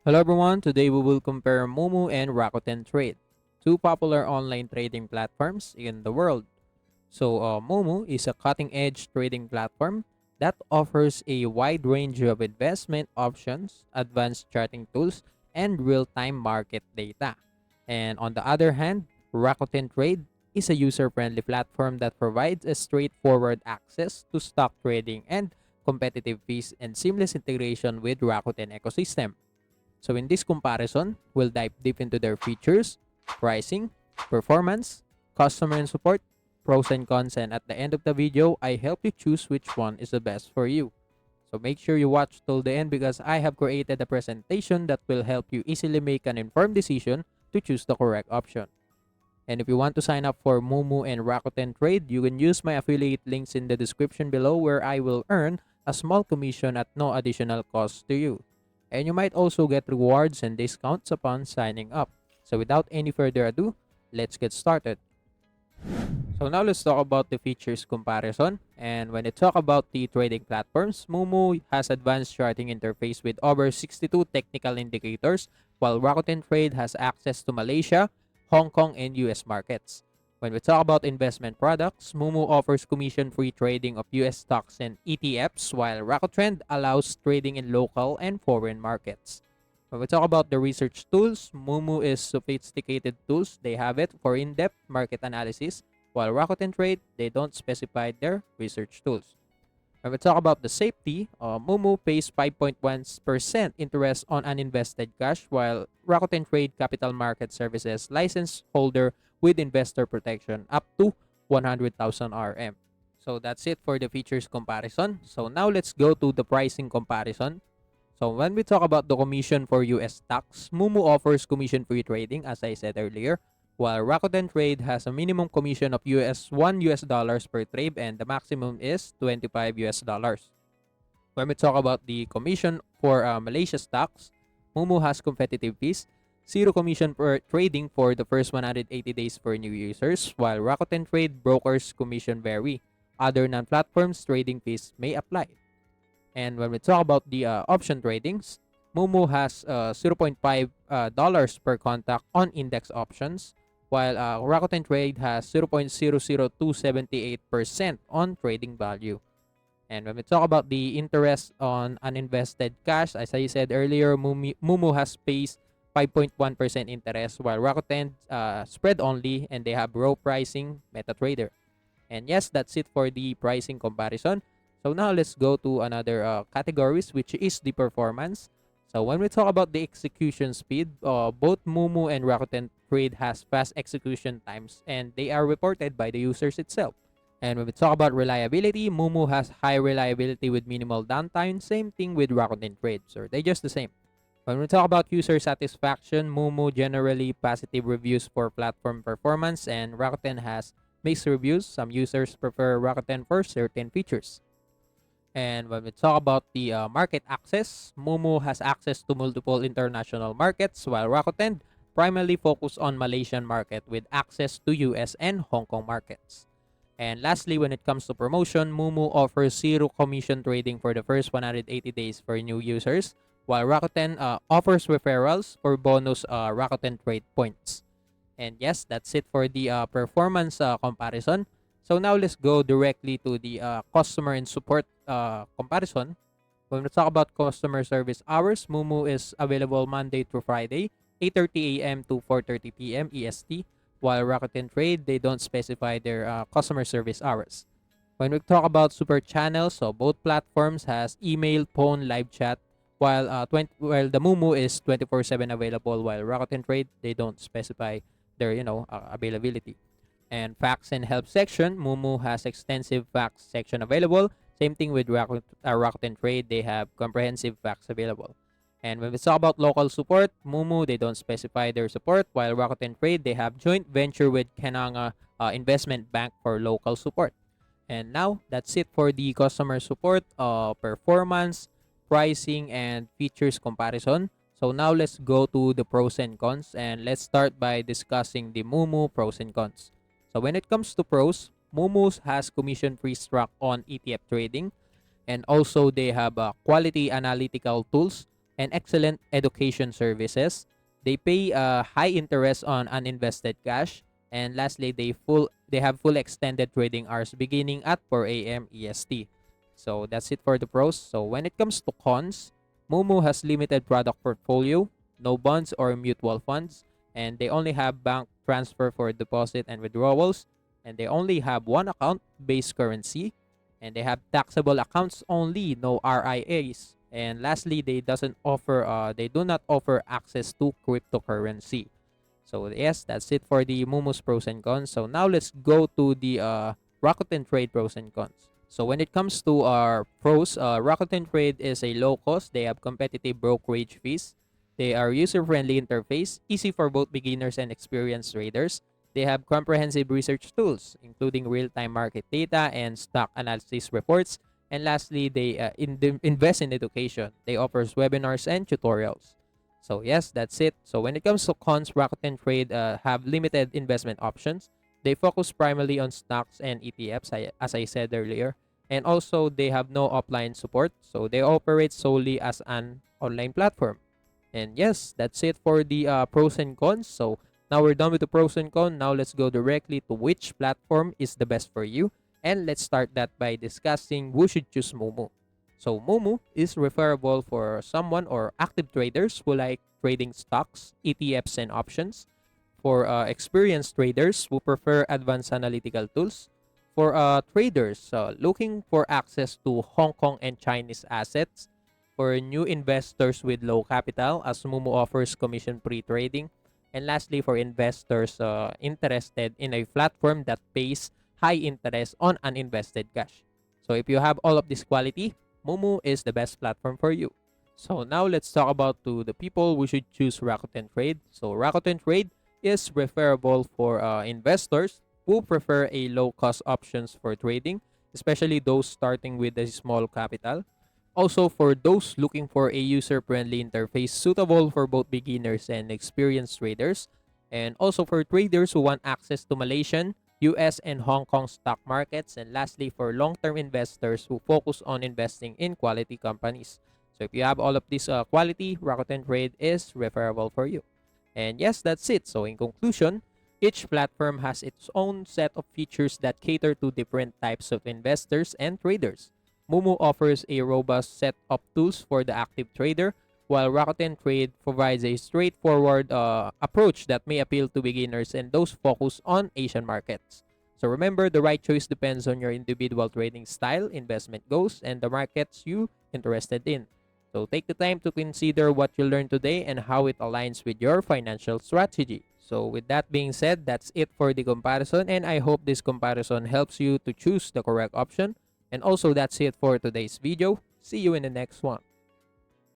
Hello everyone, today we will compare Moomoo and Rakuten Trade, two popular online trading platforms in the world. Moomoo is a cutting-edge trading platform that offers a wide range of investment options, advanced charting tools, and real-time market data. And on the other hand, Rakuten Trade is a user-friendly platform that provides a straightforward access to stock trading and competitive fees and seamless integration with Rakuten ecosystem. So in this comparison, we'll dive deep into their features, pricing, performance, customer and support, pros and cons, and at the end of the video, I help you choose which one is the best for you. So make sure you watch till the end because I have created a presentation that will help you easily make an informed decision to choose the correct option. And if you want to sign up for Moomoo and Rakuten Trade, you can use my affiliate links in the description below where I will earn a small commission at no additional cost to you. And you might also get rewards and discounts upon signing up. So without any further ado, let's get started. So now let's talk about the features comparison. And when we talk about the trading platforms, Moomoo has advanced charting interface with over 62 technical indicators, while Rakuten Trade has access to Malaysia, Hong Kong, and US markets. When we talk about investment products, Moomoo offers commission-free trading of US stocks and ETFs, while Rakuten allows trading in local and foreign markets. When we talk about the research tools, Moomoo is sophisticated tools. They have it for in-depth market analysis, while Rakuten Trade, they don't specify their research tools. When we talk about the safety, Moomoo pays 5.1% interest on uninvested cash, while Rakuten Trade Capital Market Services license holder with investor protection up to 100,000 RM. So that's it for the features comparison. So now let's go to the pricing comparison. So when we talk about the commission for US stocks, Moomoo offers commission-free trading as I said earlier, while Rakuten Trade has a minimum commission of $1 per trade and the maximum is 25 US dollars. When we talk about the commission for Malaysia stocks, Moomoo has competitive fees, zero commission per trading for the first 180 days for new users, while Rakuten Trade brokers commission vary. Other non-platforms trading fees may apply. And when we talk about the option tradings, Moomoo has $0.5 per contract on index options, while Rakuten Trade has 0.000278% on trading value. And when we talk about the interest on uninvested cash, as I said earlier, Moomoo has pays 5.1% interest, while Rakuten spread only and they have raw pricing MetaTrader. And yes, that's it for the pricing comparison. So now let's go to another categories, which is the performance. So when we talk about the execution speed, both Moomoo and Rakuten Trade has fast execution times and they are reported by the users itself. And when we talk about reliability, Moomoo has high reliability with minimal downtime. Same thing with Rakuten Trade. So they're just the same. When we talk about user satisfaction, Moomoo generally positive reviews for platform performance and Rakuten has mixed reviews. Some users prefer Rakuten for certain features. And when we talk about the market access, Moomoo has access to multiple international markets, while Rakuten primarily focus on Malaysian market with access to US and Hong Kong markets. And lastly, when it comes to promotion, Moomoo offers zero commission trading for the first 180 days for new users, while Rakuten offers referrals for bonus Rakuten Trade points. And yes, that's it for the performance comparison. So now let's go directly to the customer and support comparison. When we talk about customer service hours, Moomoo is available Monday through Friday, 8:30 a.m. to 4:30 p.m. EST, while Rakuten Trade, they don't specify their customer service hours. When we talk about super channels, so both platforms has email, phone, live chat, while the Moomoo is 24/7 available, while Rakuten Trade, they don't specify their availability. And fax and help section, Moomoo has extensive fax section available. Same thing with Rakuten Trade, they have comprehensive fax available. And when we talk about local support, Moomoo, they don't specify their support, while Rakuten Trade, they have joint venture with Kenanga Investment Bank for local support. And now, that's it for the customer support, performance, pricing, and features comparison. So now let's go to the pros and cons, and let's start by discussing the Moomoo pros and cons. So when it comes to pros, Moomoo has commission-free stock on ETF trading, and also they have quality analytical tools and excellent education services. They pay high interest on uninvested cash. And lastly, they have full extended trading hours beginning at 4 a.m. EST. So that's it for the pros. So when it comes to cons, Moomoo has limited product portfolio, no bonds or mutual funds, and they only have bank transfer for deposit and withdrawals, and they only have one account based currency, and they have taxable accounts only, no RIAs. And lastly, they do not offer access to cryptocurrency. So yes, that's it for the Moomoos pros and cons. So now let's go to the Rakuten Trade pros and cons. So when it comes to our pros, Rakuten Trade is a low cost. They have competitive brokerage fees. They are user-friendly interface, easy for both beginners and experienced traders. They have comprehensive research tools, including real-time market data and stock analysis reports. And lastly, they invest in education. They offers webinars and tutorials. So yes, that's it. So when it comes to cons, Rakuten Trade have limited investment options. They focus primarily on stocks and ETFs, as I said earlier. And also, they have no offline support. So they operate solely as an online platform. And yes, that's it for the pros and cons. So now we're done with the pros and cons. Now let's go directly to which platform is the best for you. And let's start that by discussing who should choose Moomoo. So Moomoo is referable for someone or active traders who like trading stocks, ETFs, and options. For experienced traders who prefer advanced analytical tools. For traders looking for access to Hong Kong and Chinese assets. For new investors with low capital, as Moomoo offers commission-free trading. And lastly, for investors interested in a platform that pays high interest on uninvested cash. So if you have all of this quality, Moomoo is the best platform for you. So now let's talk about to the people who should choose Rakuten Trade. So Rakuten Trade is preferable for investors who prefer a low-cost options for trading, especially those starting with a small capital. Also, for those looking for a user-friendly interface suitable for both beginners and experienced traders, and also for traders who want access to Malaysian, US, and Hong Kong stock markets, and lastly, for long-term investors who focus on investing in quality companies. So if you have all of this quality, Rakuten Trade is referable for you. And yes, that's it. So in conclusion, each platform has its own set of features that cater to different types of investors and traders. Moomoo offers a robust set of tools for the active trader, while Rakuten Trade provides a straightforward approach that may appeal to beginners and those focused on Asian markets. So remember, the right choice depends on your individual trading style, investment goals, and the markets you interested in. So take the time to consider what you learned today and how it aligns with your financial strategy. So with that being said, that's it for the comparison, and I hope this comparison helps you to choose the correct option. And also, that's it for today's video. See you in the next one.